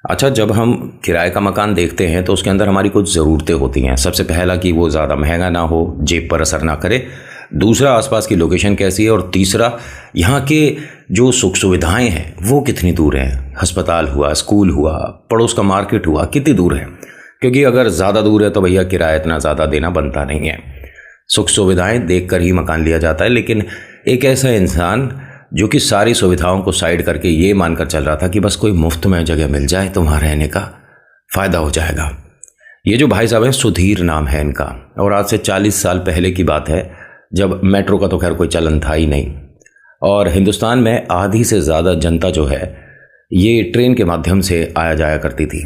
अच्छा, जब हम किराए का मकान देखते हैं तो उसके अंदर हमारी कुछ ज़रूरतें होती हैं। सबसे पहला कि वो ज़्यादा महंगा ना हो, जेब पर असर ना करे। दूसरा, आसपास की लोकेशन कैसी है। और तीसरा, यहाँ के जो सुख सुविधाएं हैं वो कितनी दूर हैं। अस्पताल हुआ, स्कूल हुआ, पड़ोस का मार्केट हुआ, कितनी दूर है। क्योंकि अगर ज़्यादा दूर है तो भैया किराया इतना ज़्यादा देना बनता नहीं है। सुख सुविधाएं देख कर ही मकान लिया जाता है। लेकिन एक ऐसा इंसान जो कि सारी सुविधाओं को साइड करके ये मानकर चल रहा था कि बस कोई मुफ्त में जगह मिल जाए तो वहाँ रहने का फ़ायदा हो जाएगा। ये जो भाई साहब हैं, सुधीर नाम है इनका। और आज से 40 साल पहले की बात है, जब मेट्रो का तो खैर कोई चलन था ही नहीं। और हिंदुस्तान में आधी से ज़्यादा जनता जो है ये ट्रेन के माध्यम से आया जाया करती थी।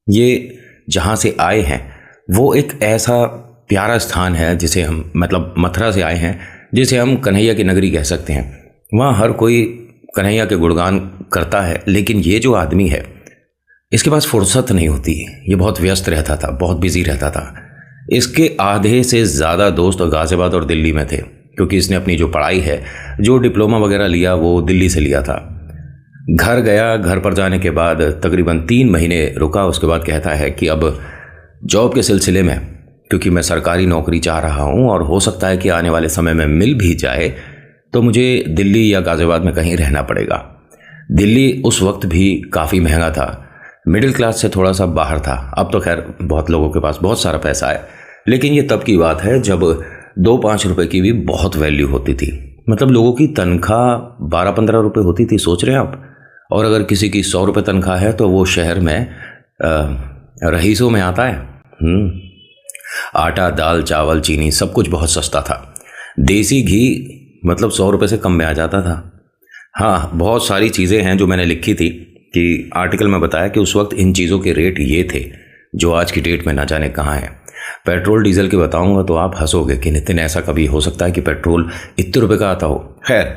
ये जहाँ से आए हैं वो एक ऐसा प्यारा स्थान है जिसे हम, मतलब मथुरा से आए हैं, जिसे हम कन्हैया की नगरी कह सकते हैं। वहाँ हर कोई कन्हैया के गुणगान करता है। लेकिन ये जो आदमी है इसके पास फुर्सत नहीं होती। ये बहुत व्यस्त रहता था, बहुत बिजी रहता था। इसके आधे से ज़्यादा दोस्त गाज़ियाबाद और दिल्ली में थे, क्योंकि इसने अपनी जो पढ़ाई है, जो डिप्लोमा वगैरह लिया, वो दिल्ली से लिया था। घर गया, घर पर जाने के बाद तकरीबन 3 महीने रुका। उसके बाद कहता है कि अब जॉब के सिलसिले में, क्योंकि मैं सरकारी नौकरी चाह रहा हूँ और हो सकता है कि आने वाले समय में मिल भी जाए, तो मुझे दिल्ली या गाज़ियाबाद में कहीं रहना पड़ेगा। दिल्ली उस वक्त भी काफ़ी महंगा था, मिडिल क्लास से थोड़ा सा बाहर था। अब तो खैर बहुत लोगों के पास बहुत सारा पैसा है, लेकिन ये तब की बात है जब 2-5 रुपए की भी बहुत वैल्यू होती थी। मतलब लोगों की तनख्वाह 12-15 रुपये होती थी, सोच रहे हैं आप। और अगर किसी की 100 रुपये तनख्वाह है तो वो शहर में रईसों में आता है। आटा, दाल, चावल, चीनी सब कुछ बहुत सस्ता था। देसी घी मतलब 100 रुपये से कम में आ जाता था। हाँ, बहुत सारी चीज़ें हैं जो मैंने लिखी थी कि आर्टिकल में बताया कि उस वक्त इन चीज़ों के रेट ये थे जो आज की डेट में ना जाने कहाँ हैं। पेट्रोल डीजल की बताऊंगा तो आप हंसोगे कि नितिन, ऐसा कभी हो सकता है कि पेट्रोल इतने रुपए का आता हो। खैर,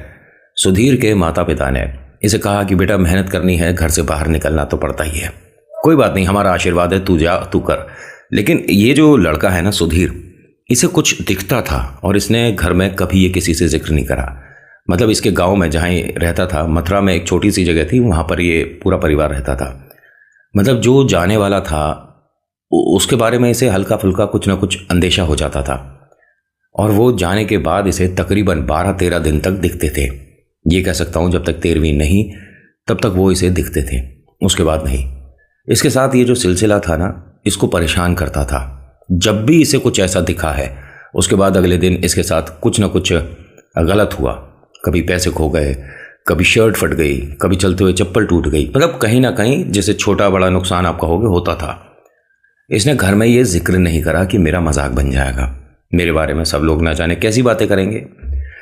सुधीर के माता पिता ने इसे कहा कि बेटा मेहनत करनी है, घर से बाहर निकलना तो पड़ता ही है, कोई बात नहीं, हमारा आशीर्वाद है, तू जा, तू कर। लेकिन ये जो लड़का है ना सुधीर, इसे कुछ दिखता था और इसने घर में कभी ये किसी से जिक्र नहीं करा। मतलब इसके गांव में जहाँ ये रहता था, मथुरा में एक छोटी सी जगह थी, वहाँ पर ये पूरा परिवार रहता था। मतलब जो जाने वाला था उसके बारे में इसे हल्का फुल्का कुछ ना कुछ अंदेशा हो जाता था। और वो जाने के बाद इसे तकरीबन 12-13 दिन तक दिखते थे। ये कह सकता हूँ जब तक 13वीं नहीं तब तक वो इसे दिखते थे, उसके बाद नहीं। इसके साथ ये जो सिलसिला था ना, इसको परेशान करता था। जब भी इसे कुछ ऐसा दिखा है उसके बाद अगले दिन इसके साथ कुछ ना कुछ गलत हुआ। कभी पैसे खो गए, कभी शर्ट फट गई, कभी चलते हुए चप्पल टूट गई। मतलब कहीं ना कहीं जैसे छोटा बड़ा नुकसान आप कहोगे होता था। इसने घर में ये जिक्र नहीं करा कि मेरा मजाक बन जाएगा, मेरे बारे में सब लोग ना जाने कैसी बातें करेंगे।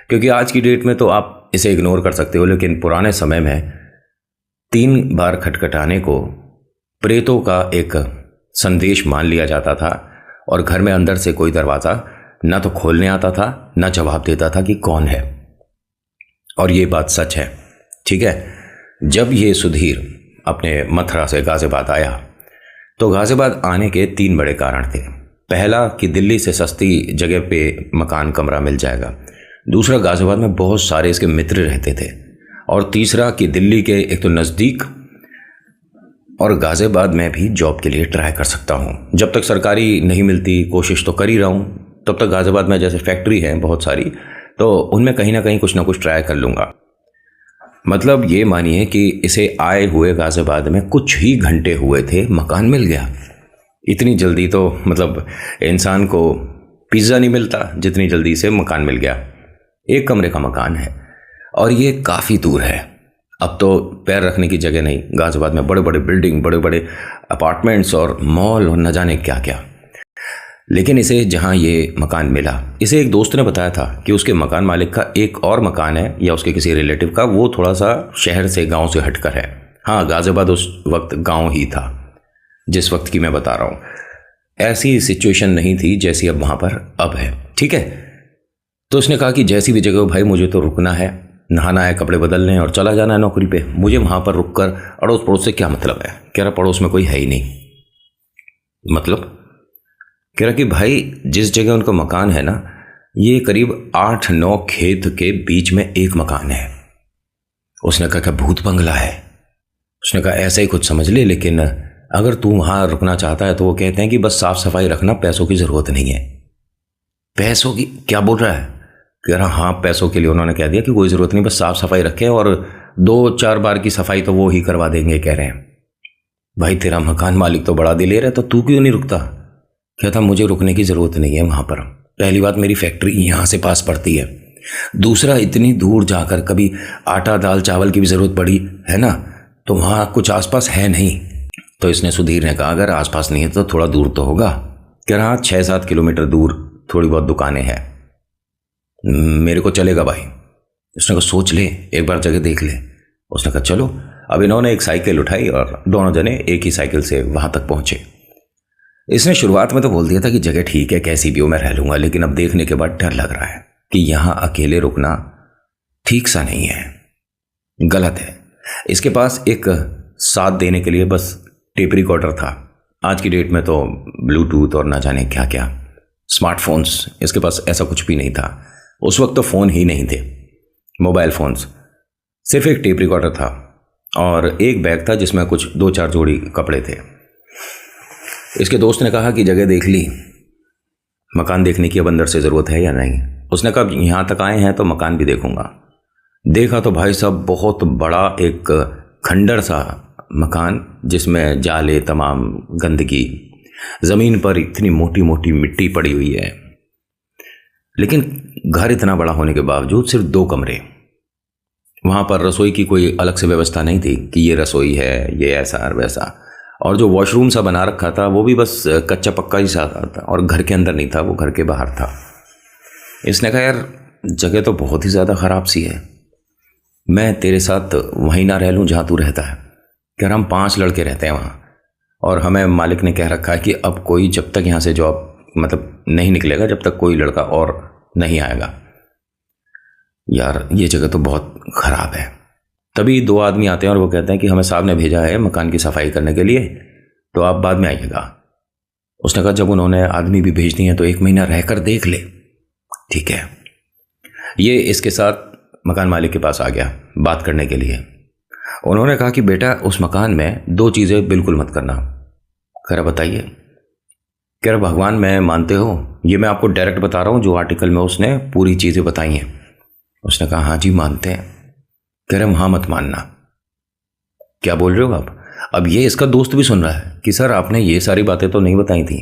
क्योंकि आज की डेट में तो आप इसे इग्नोर कर सकते हो, लेकिन पुराने समय में 3 बार खटखटाने को प्रेतों का एक संदेश मान लिया जाता था। और घर में अंदर से कोई दरवाज़ा ना तो खोलने आता था, ना जवाब देता था कि कौन है। और ये बात सच है, ठीक है। जब ये सुधीर अपने मथुरा से गाज़ियाबाद आया तो गाज़ियाबाद आने के 3 बड़े कारण थे। पहला कि दिल्ली से सस्ती जगह पे मकान कमरा मिल जाएगा। दूसरा, गाज़ियाबाद में बहुत सारे इसके मित्र रहते थे। और तीसरा कि दिल्ली के एक तो नज़दीक और गाज़ियाबाद में भी जॉब के लिए ट्राई कर सकता हूँ। जब तक सरकारी नहीं मिलती, कोशिश तो कर ही रहा हूँ, तब तक गाज़ियाबाद में जैसे फैक्ट्री हैं बहुत सारी, तो उनमें कहीं ना कहीं कुछ ना कुछ ट्राई कर लूँगा। मतलब ये मानिए कि इसे आए हुए गाज़ियाबाद में कुछ ही घंटे हुए थे, मकान मिल गया। इतनी जल्दी तो मतलब इंसान को पिज़्ज़ा नहीं मिलता जितनी जल्दी इसे मकान मिल गया। 1 कमरे का मकान है और ये काफ़ी दूर है। अब तो पैर रखने की जगह नहीं। गाज़ियाबाद में बड़े बड़े बिल्डिंग, बड़े बड़े अपार्टमेंट्स और मॉल और न जाने क्या क्या। लेकिन इसे जहाँ ये मकान मिला, इसे एक दोस्त ने बताया था कि उसके मकान मालिक का एक और मकान है या उसके किसी रिलेटिव का, वो थोड़ा सा शहर से, गांव से हटकर है। हाँ, गाज़ियाबाद उस वक्त गांव ही था जिस वक्त की मैं बता रहा हूँ। ऐसी सिचुएशन नहीं थी जैसी अब वहाँ पर अब है, ठीक है। तो उसने कहा कि जैसी भी जगह हो भाई, मुझे तो रुकना है, नहाना है, कपड़े बदलने और चला जाना है नौकरी पे। मुझे वहाँ पर रुक कर अड़ोस पड़ोस से क्या मतलब है। कह रहा पड़ोस में कोई है ही नहीं। मतलब कह रहा कि भाई जिस जगह उनका मकान है ना, ये करीब 8-9 खेत के बीच में एक मकान है। उसने कहा कि भूत बंगला है। उसने कहा ऐसा ही कुछ समझ ले, लेकिन अगर तू वहाँ रुकना चाहता है तो वो कहते हैं कि बस साफ सफाई रखना, पैसों की ज़रूरत नहीं है। पैसों की क्या बोल रहा है? कह रहा हाँ, पैसों के लिए उन्होंने कह दिया कि कोई ज़रूरत नहीं, बस साफ सफाई रखे और 2-4 बार की सफाई तो वो ही करवा देंगे। कह रहे हैं भाई तेरा मकान मालिक तो बड़ा दिलेर है, तो तू क्यों नहीं रुकता? कहता मुझे रुकने की ज़रूरत नहीं है वहाँ पर। पहली बात मेरी फैक्ट्री यहाँ से पास पड़ती है, दूसरा इतनी दूर जाकर कभी आटा दाल चावल की भी ज़रूरत पड़ी है ना, तो वहाँ कुछ आसपास है नहीं। तो इसने सुधीर ने कहा अगर आसपास नहीं है तो थोड़ा दूर तो होगा। कह रहा 6-7 किलोमीटर दूर थोड़ी बहुत दुकानें हैं, मेरे को चलेगा भाई। उसने कहा सोच ले, एक बार जगह देख ले। उसने कहा चलो। अब इन्होंने एक साइकिल उठाई और दोनों जने एक ही साइकिल से वहाँ तक पहुँचे। इसने शुरुआत में तो बोल दिया था कि जगह ठीक है, कैसी भी हो मैं रह लूँगा, लेकिन अब देखने के बाद डर लग रहा है कि यहाँ अकेले रुकना ठीक सा नहीं है, गलत है। इसके पास एक साथ देने के लिए बस टेप रिकॉर्डर था। आज की डेट में तो ब्लूटूथ और ना जाने क्या क्या स्मार्टफोन्स, इसके पास ऐसा कुछ भी नहीं था। उस वक्त तो फ़ोन ही नहीं थे, मोबाइल फ़ोन्स। सिर्फ एक टेप रिकॉर्डर था और एक बैग था जिसमें कुछ 2-4 जोड़ी कपड़े थे। इसके दोस्त ने कहा कि जगह देख ली, मकान देखने की अब अंदर से ज़रूरत है या नहीं। उसने कहा यहाँ तक आए हैं तो मकान भी देखूंगा। देखा तो भाई साहब बहुत बड़ा एक खंडर सा मकान, जिसमें जाले, तमाम गंदगी, ज़मीन पर इतनी मोटी मोटी मिट्टी पड़ी हुई है। लेकिन घर इतना बड़ा होने के बावजूद सिर्फ 2 कमरे। वहाँ पर रसोई की कोई अलग से व्यवस्था नहीं थी कि ये रसोई है, ये ऐसा और वैसा। और जो वॉशरूम सा बना रखा था वो भी बस कच्चा पक्का ही सा था और घर के अंदर नहीं था, वो घर के बाहर था। इसने कहा यार जगह तो बहुत ही ज़्यादा ख़राब सी है, मैं तेरे साथ वहीं ना रह लूँ जहाँ तू रहता है। कह रहा हम 5 लड़के रहते हैं वहाँ और हमें मालिक ने कह रखा है कि अब कोई जब तक यहाँ से जॉब मतलब नहीं निकलेगा, जब तक कोई लड़का और नहीं आएगा। यार ये जगह तो बहुत ख़राब है। तभी 2 आदमी आते हैं और वो कहते हैं कि हमें साहब ने भेजा है मकान की सफाई करने के लिए, तो आप बाद में आइएगा। उसने कहा जब उन्होंने आदमी भी भेज दिए हैं तो 1 महीना रहकर देख ले। ठीक है। ये इसके साथ मकान मालिक के पास आ गया बात करने के लिए। उन्होंने कहा कि बेटा उस मकान में 2 चीज़ें बिल्कुल मत करना। कह रहा बताइए। कह रहा भगवान में मानते हो? ये मैं आपको डायरेक्ट बता रहा हूँ, जो आर्टिकल में उसने पूरी चीज़ें बताई हैं। उसने कहा हाँ जी मानते हैं। कह रहे वहाँ मत मानना। क्या बोल रहे हो आप? अब ये इसका दोस्त भी सुन रहा है कि सर आपने ये सारी बातें तो नहीं बताई थी।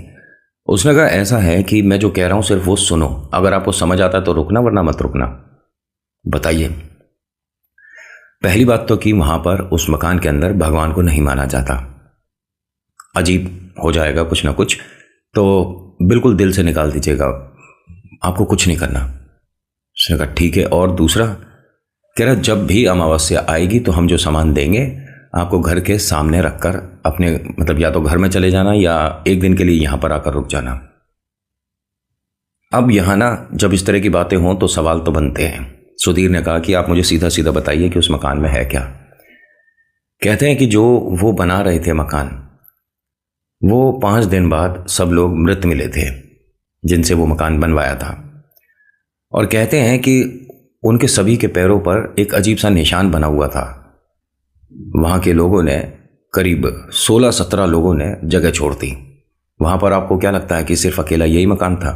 उसने कहा ऐसा है कि मैं जो कह रहा हूँ सिर्फ वो सुनो, अगर आपको समझ आता है तो रुकना, वरना मत रुकना। बताइए। पहली बात तो कि वहाँ पर उस मकान के अंदर भगवान को नहीं माना जाता। अजीब हो जाएगा कुछ ना कुछ, तो बिल्कुल दिल से निकाल दीजिएगा, आपको कुछ नहीं करना। उसने कहा ठीक है। और दूसरा कह रहा जब भी अमावस्या आएगी तो हम जो सामान देंगे आपको घर के सामने रखकर अपने मतलब या तो घर में चले जाना या एक दिन के लिए यहाँ पर आकर रुक जाना। अब यहाँ ना जब इस तरह की बातें हों तो सवाल तो बनते हैं। सुधीर ने कहा कि आप मुझे सीधा सीधा बताइए कि उस मकान में है क्या। कहते हैं कि जो वो बना रहे थे मकान, वो 5 दिन बाद सब लोग मृत मिले थे जिनसे वो मकान बनवाया था। और कहते हैं कि उनके सभी के पैरों पर एक अजीब सा निशान बना हुआ था। वहाँ के लोगों ने करीब 16-17 लोगों ने जगह छोड़ दी। वहाँ पर आपको क्या लगता है कि सिर्फ अकेला यही मकान था?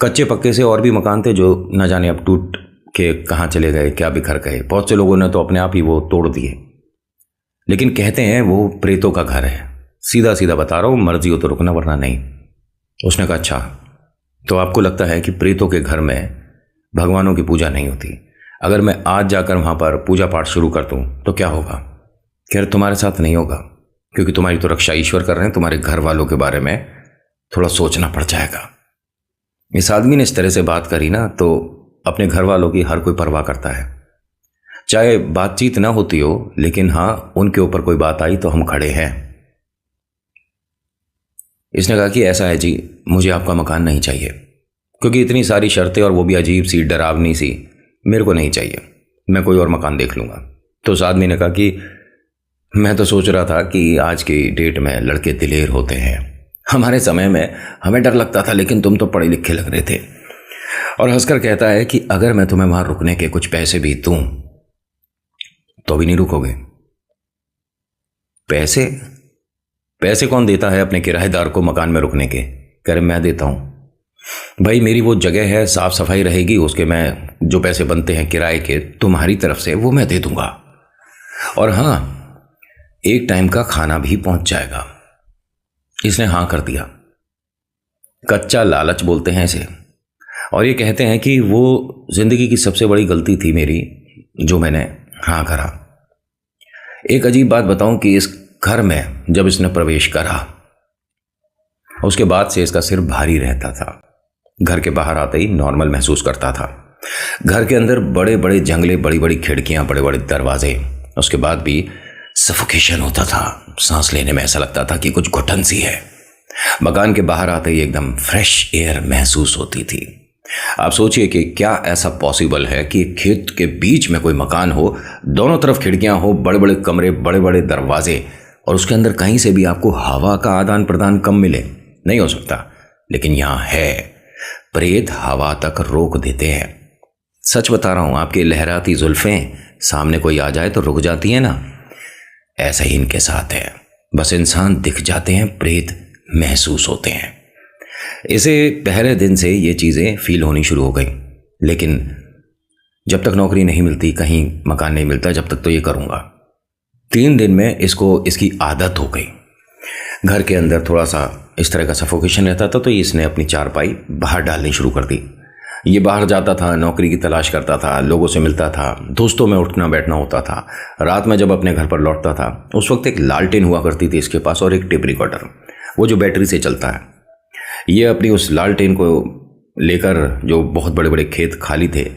कच्चे पक्के से और भी मकान थे जो न जाने अब टूट के कहाँ चले गए, क्या बिखर गए। बहुत से लोगों ने तो अपने आप ही वो तोड़ दिए। लेकिन कहते हैं वो प्रेतों का घर है। सीधा सीधा बता रहा हूँ, मर्जी हो तो रुकना वरना नहीं। उसने कहा अच्छा, तो आपको लगता है कि प्रेतों के घर में भगवानों की पूजा नहीं होती? अगर मैं आज जाकर वहाँ पर पूजा पाठ शुरू कर दूँ तो क्या होगा? खैर तुम्हारे साथ नहीं होगा, क्योंकि तुम्हारी तो रक्षा ईश्वर कर रहे हैं, तुम्हारे घर वालों के बारे में थोड़ा सोचना पड़ जाएगा। इस आदमी ने इस तरह से बात करी ना तो अपने घर वालों की हर कोई परवाह करता है, चाहे बातचीत ना होती हो, लेकिन हाँ उनके ऊपर कोई बात आई तो हम खड़े हैं। इसने कहा कि ऐसा है जी, मुझे आपका मकान नहीं चाहिए, क्योंकि इतनी सारी शर्तें और वो भी अजीब सी डरावनी सी, मेरे को नहीं चाहिए, मैं कोई और मकान देख लूँगा। तो उस आदमी ने कहा कि मैं तो सोच रहा था कि आज की डेट में लड़के दिलेर होते हैं, हमारे समय में हमें डर लगता था, लेकिन तुम तो पढ़े लिखे लग रहे थे। और हंसकर कहता है कि अगर मैं तुम्हें वहाँ रुकने के कुछ पैसे भी दूँ तो भी नहीं रुकोगे। पैसे? पैसे कौन देता है अपने किराएदार को मकान में रुकने के? कह रहे मैं देता हूँ। भाई मेरी वो जगह है, साफ सफाई रहेगी, उसके मैं जो पैसे बनते हैं किराए के तुम्हारी तरफ से वो मैं दे दूंगा, और हाँ एक टाइम का खाना भी पहुंच जाएगा। इसने हाँ कर दिया। कच्चा लालच बोलते हैं इसे, और ये कहते हैं कि वो जिंदगी की सबसे बड़ी गलती थी मेरी जो मैंने हाँ करा। एक अजीब बात बताऊं कि इस घर में जब इसने प्रवेश करा उसके बाद से इसका सिर भारी रहता था। घर के बाहर आते ही नॉर्मल महसूस करता था। घर के अंदर बड़े बड़े जंगले, बड़ी बड़ी खिड़कियां, बड़े बड़े दरवाजे, उसके बाद भी सफोकेशन होता था। सांस लेने में ऐसा लगता था कि कुछ घुटन सी है। मकान के बाहर आते ही एकदम फ्रेश एयर महसूस होती थी। आप सोचिए कि क्या ऐसा पॉसिबल है कि खेत के बीच में कोई मकान हो, दोनों तरफ खिड़कियां हो, बड़े बड़े कमरे, बड़े बड़े दरवाजे, और उसके अंदर कहीं से भी आपको हवा का आदान प्रदान कम मिले? नहीं हो सकता। लेकिन यहां है, प्रेत हवा तक रोक देते हैं। सच बता रहा हूं, आपकी लहराती जुल्फें सामने कोई आ जाए तो रुक जाती है ना, ऐसा ही इनके साथ है। बस इंसान दिख जाते हैं, प्रेत महसूस होते हैं। इसे पहले दिन से ये चीज़ें फील होनी शुरू हो गई। लेकिन जब तक नौकरी नहीं मिलती, कहीं मकान नहीं मिलता, जब तक तो ये करूँगा। 3 दिन में इसको इसकी आदत हो गई। घर के अंदर थोड़ा सा इस तरह का सफोकेशन रहता था, तो इसने अपनी चारपाई बाहर डालनी शुरू कर दी। ये बाहर जाता था, नौकरी की तलाश करता था, लोगों से मिलता था, दोस्तों में उठना बैठना होता था। रात में जब अपने घर पर लौटता था, उस वक्त एक लालटेन हुआ करती थी इसके पास, और एक टेप रिकॉर्डर, वो जो बैटरी से चलता है। ये अपनी उस लालटेन को लेकर, जो बहुत बड़े बड़े खेत खाली थे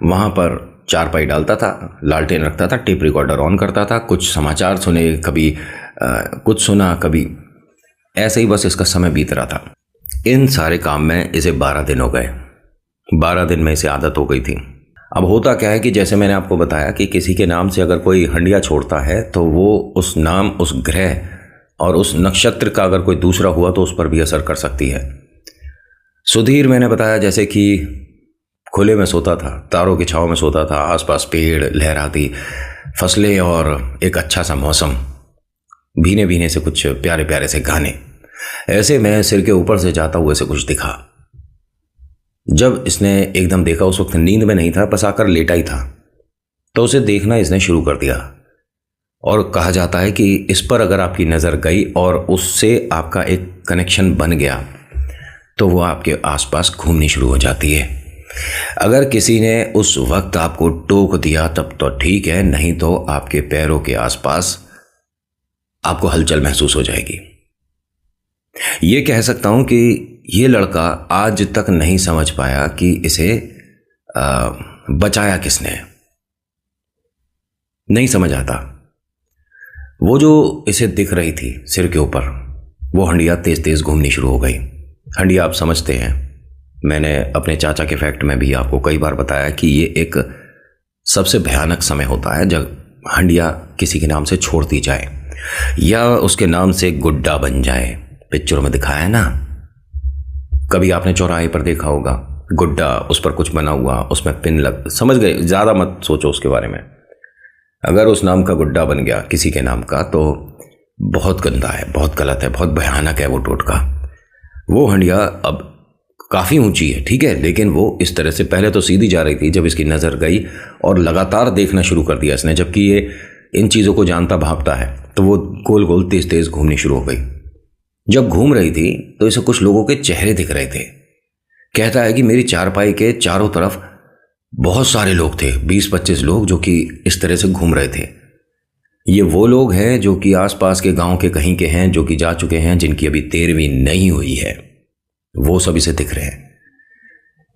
वहाँ पर चारपाई डालता था, लालटेन रखता था, टेप रिकॉर्डर ऑन करता था, कुछ समाचार सुने, कभी कुछ सुना, कभी ऐसे ही बस इसका समय बीत रहा था। इन सारे काम में इसे 12 दिन हो गए। 12 दिन में इसे आदत हो गई थी। अब होता क्या है कि जैसे मैंने आपको बताया कि किसी के नाम से अगर कोई हंडिया छोड़ता है तो वो उस नाम, उस ग्रह और उस नक्षत्र का अगर कोई दूसरा हुआ तो उस पर भी असर कर सकती है। सुधीर मैंने बताया जैसे कि खुले में सोता था, तारों की छांव में सोता था, आसपास पेड़, लहराती फसलें और एक अच्छा सा मौसम, भीने भीने से कुछ प्यारे प्यारे से गाने। ऐसे में सिर के ऊपर से जाता हुए से कुछ दिखा। जब इसने एकदम देखा, उस वक्त नींद में नहीं था, बस आकर लेटा ही था, तो उसे देखना इसने शुरू कर दिया। और कहा जाता है कि इस पर अगर आपकी नज़र गई और उससे आपका एक कनेक्शन बन गया तो वो आपके आसपास घूमनी शुरू हो जाती है। अगर किसी ने उस वक्त आपको टोक दिया तब तो ठीक है, नहीं तो आपके पैरों के आसपास आपको हलचल महसूस हो जाएगी। ये कह सकता हूं कि ये लड़का आज तक नहीं समझ पाया कि इसे बचाया किसने, नहीं समझ आता। वो जो इसे दिख रही थी सिर के ऊपर, वो हंडिया तेज तेज घूमनी शुरू हो गई। हंडिया आप समझते हैं, मैंने अपने चाचा के फैक्ट में भी आपको कई बार बताया कि ये एक सबसे भयानक समय होता है जब हंडिया किसी के नाम से छोड़ दी जाए या उसके नाम से गुड्डा बन जाए। पिक्चरों में दिखाया है ना, कभी आपने चौराहे पर देखा होगा गुड्डा, उस पर कुछ बना हुआ, उसमें पिन लग, समझ गए, ज़्यादा मत सोचो उसके बारे में। अगर उस नाम का गुड्डा बन गया किसी के नाम का तो बहुत गंदा है, बहुत गलत है, बहुत भयानक है वो टोटका। वो हंडिया अब काफ़ी ऊंची है, ठीक है, लेकिन वो इस तरह से पहले तो सीधी जा रही थी, जब इसकी नज़र गई और लगातार देखना शुरू कर दिया इसने, जबकि ये इन चीज़ों को जानता भांपता है, तो वो गोल गोल तेज तेज घूमनी शुरू हो गई। जब घूम रही थी तो इसे कुछ लोगों के चेहरे दिख रहे थे। कहता है कि मेरी चारपाई के चारों तरफ बहुत सारे लोग थे, 20-25 लोग, जो कि इस तरह से घूम रहे थे। ये वो लोग हैं जो कि आसपास के गांव के कहीं के हैं, जो कि जा चुके हैं, जिनकी अभी 13वीं नहीं हुई है, वो सब इसे दिख रहे हैं।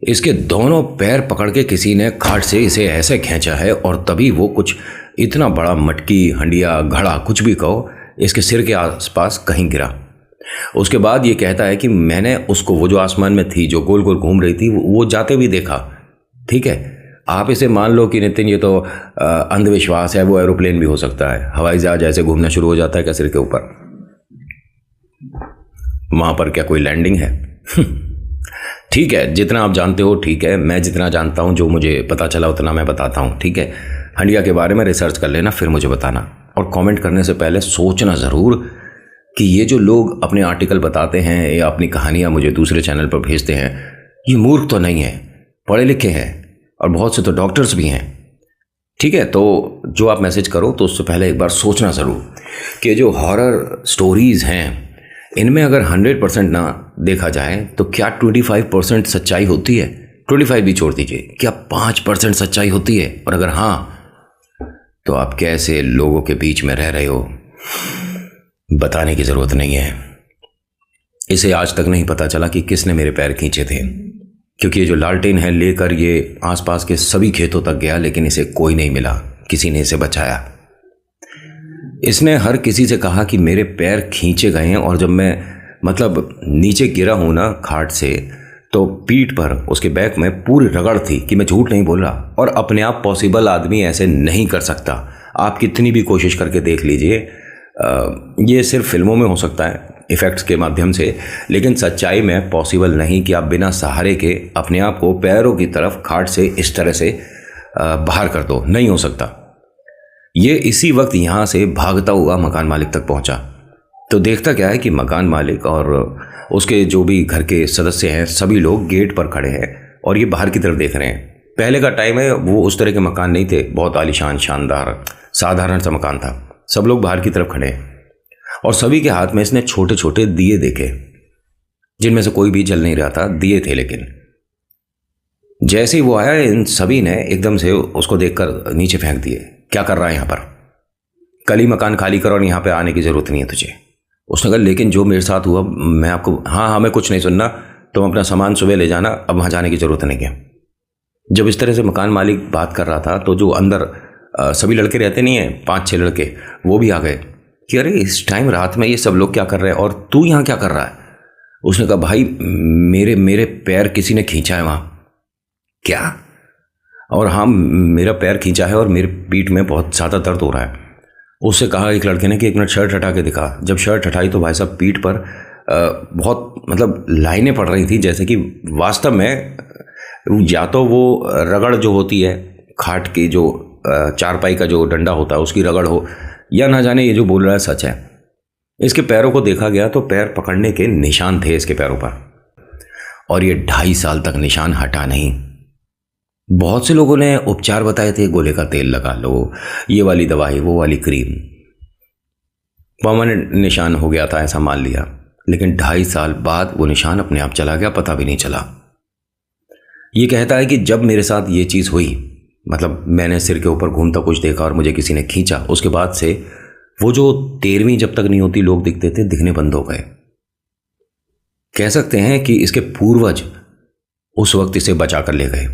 इसके दोनों पैर पकड़ के किसी ने खाट से इसे ऐसे खींचा है और तभी वो कुछ इतना बड़ा मटकी, हंडिया, घड़ा, कुछ भी कहो, इसके सिर के आसपास कहीं गिरा। उसके बाद ये कहता है कि मैंने उसको, वो जो आसमान में थी, जो गोल गोल घूम रही थी, वो जाते भी देखा। ठीक है, आप इसे मान लो कि नितिन ये तो अंधविश्वास है, वो एरोप्लेन भी हो सकता है, हवाई जहाज ऐसे घूमना शुरू हो जाता है क्या सिर के ऊपर? वहां पर क्या कोई लैंडिंग है? ठीक है, जितना आप जानते हो ठीक है, मैं जितना जानता हूं, जो मुझे पता चला उतना मैं बताता हूं, ठीक है। हंडिया के बारे में रिसर्च कर लेना, फिर मुझे बताना। और कमेंट करने से पहले सोचना ज़रूर कि ये जो लोग अपने आर्टिकल बताते हैं या अपनी कहानियाँ मुझे दूसरे चैनल पर भेजते हैं, ये मूर्ख तो नहीं है, पढ़े लिखे हैं और बहुत से तो डॉक्टर्स भी हैं। ठीक है, तो जो आप मैसेज करो तो उससे पहले एक बार सोचना ज़रूर कि जो हॉरर स्टोरीज़ हैं इनमें अगर 100% ना देखा जाए तो क्या 25% सच्चाई होती है? 25 भी छोड़ दीजिए, क्या 5% सच्चाई होती है? और अगर हाँ, तो आप कैसे लोगों के बीच में रह रहे हो बताने की ज़रूरत नहीं है। इसे आज तक नहीं पता चला कि किसने मेरे पैर खींचे थे, क्योंकि ये जो लालटेन है लेकर ये आसपास के सभी खेतों तक गया, लेकिन इसे कोई नहीं मिला, किसी ने इसे बचाया। इसने हर किसी से कहा कि मेरे पैर खींचे गए हैं, और जब मैं मतलब नीचे गिरा हूँ ना खाट से, तो पीठ पर उसके बैक में पूरी रगड़ थी कि मैं झूठ नहीं बोल रहा। और अपने आप पॉसिबल आदमी ऐसे नहीं कर सकता, आप कितनी भी कोशिश करके देख लीजिए। ये सिर्फ फिल्मों में हो सकता है इफ़ेक्ट्स के माध्यम से, लेकिन सच्चाई में पॉसिबल नहीं कि आप बिना सहारे के अपने आप को पैरों की तरफ खाट से इस तरह से बाहर कर दो, नहीं हो सकता। ये इसी वक्त यहाँ से भागता हुआ मकान मालिक तक पहुँचा, तो देखता क्या है कि मकान मालिक और उसके जो भी घर के सदस्य हैं सभी लोग गेट पर खड़े हैं और ये बाहर की तरफ देख रहे हैं। पहले का टाइम है, वो उस तरह के मकान नहीं थे, बहुत आलीशान शानदार साधारण सा मकान था। सब लोग बाहर की तरफ खड़े हैं और सभी के हाथ में इसने छोटे छोटे दिए देखे, जिनमें से कोई भी जल नहीं रहा था, दिए थे। लेकिन जैसे ही वो आया, इन सभी ने एकदम से उसको देखकर नीचे फेंक दिए। क्या कर रहा है यहाँ पर? कल ही मकान खाली करो और यहाँ पे आने की ज़रूरत नहीं है तुझे। उसने कहा लेकिन जो मेरे साथ हुआ मैं आपको, हाँ हमें कुछ नहीं सुनना, तुम अपना सामान सुबह ले जाना, अब वहाँ जाने की ज़रूरत नहीं है। जब इस तरह से मकान मालिक बात कर रहा था तो जो अंदर सभी लड़के रहते नहीं हैं, 5-6 लड़के, वो भी आ गए कि अरे इस टाइम रात में ये सब लोग क्या कर रहे हैं और तू यहाँ क्या कर रहा है? उसने कहा भाई मेरे पैर किसी ने खींचा है वहाँ। क्या? और हाँ, मेरा पैर खींचा है और मेरे पीठ में बहुत ज़्यादा दर्द हो रहा है। उससे कहा एक लड़के ने कि एक मिनट शर्ट हटा के दिखा। जब शर्ट हटाई तो भाई साहब पीठ पर बहुत मतलब लाइनें पड़ रही थी, जैसे कि वास्तव में या तो वो रगड़ जो होती है खाट की, जो चारपाई का जो डंडा होता है उसकी रगड़ हो, या ना जाने ये जो बोल रहा है सच है। इसके पैरों को देखा गया तो पैर पकड़ने के निशान थे इसके पैरों पर, और ये 2.5 साल तक निशान हटा नहीं। बहुत से लोगों ने उपचार बताए थे, गोले का तेल लगा लो, ये वाली दवाई, वो वाली क्रीम, परमानेंट निशान हो गया था ऐसा मान लिया। लेकिन 2.5 साल बाद वो निशान अपने आप चला गया, पता भी नहीं चला। ये कहता है कि जब मेरे साथ ये चीज़ हुई, मतलब मैंने सिर के ऊपर घूमता कुछ देखा और मुझे किसी ने खींचा, उसके बाद से वो जो 13वीं जब तक नहीं होती लोग दिखते थे, दिखने बंद हो गए। कह सकते हैं कि इसके पूर्वज उस वक्त इसे बचा कर ले गए।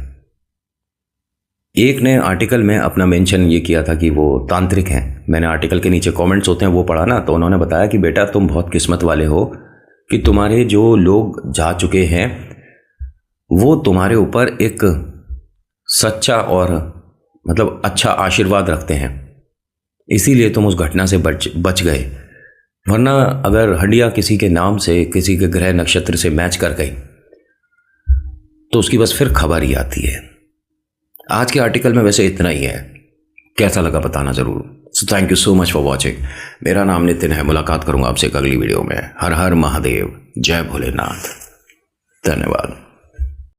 एक ने आर्टिकल में अपना मेंशन ये किया था कि वो तांत्रिक हैं। मैंने आर्टिकल के नीचे कमेंट्स होते हैं वो पढ़ा ना, तो उन्होंने बताया कि बेटा तुम बहुत किस्मत वाले हो कि तुम्हारे जो लोग जा चुके हैं वो तुम्हारे ऊपर एक सच्चा और मतलब अच्छा आशीर्वाद रखते हैं, इसीलिए तुम उस घटना से बच गए। वरना अगर हड्डियां किसी के नाम से, किसी के ग्रह नक्षत्र से मैच कर गई तो उसकी बस फिर खबर ही आती है। आज के आर्टिकल में वैसे इतना ही है, कैसा लगा बताना ज़रूर। So thank you so much for watching. मेरा नाम नितिन है, मुलाकात करूंगा आपसे एक अगली वीडियो में। हर हर महादेव, जय भोलेनाथ, धन्यवाद।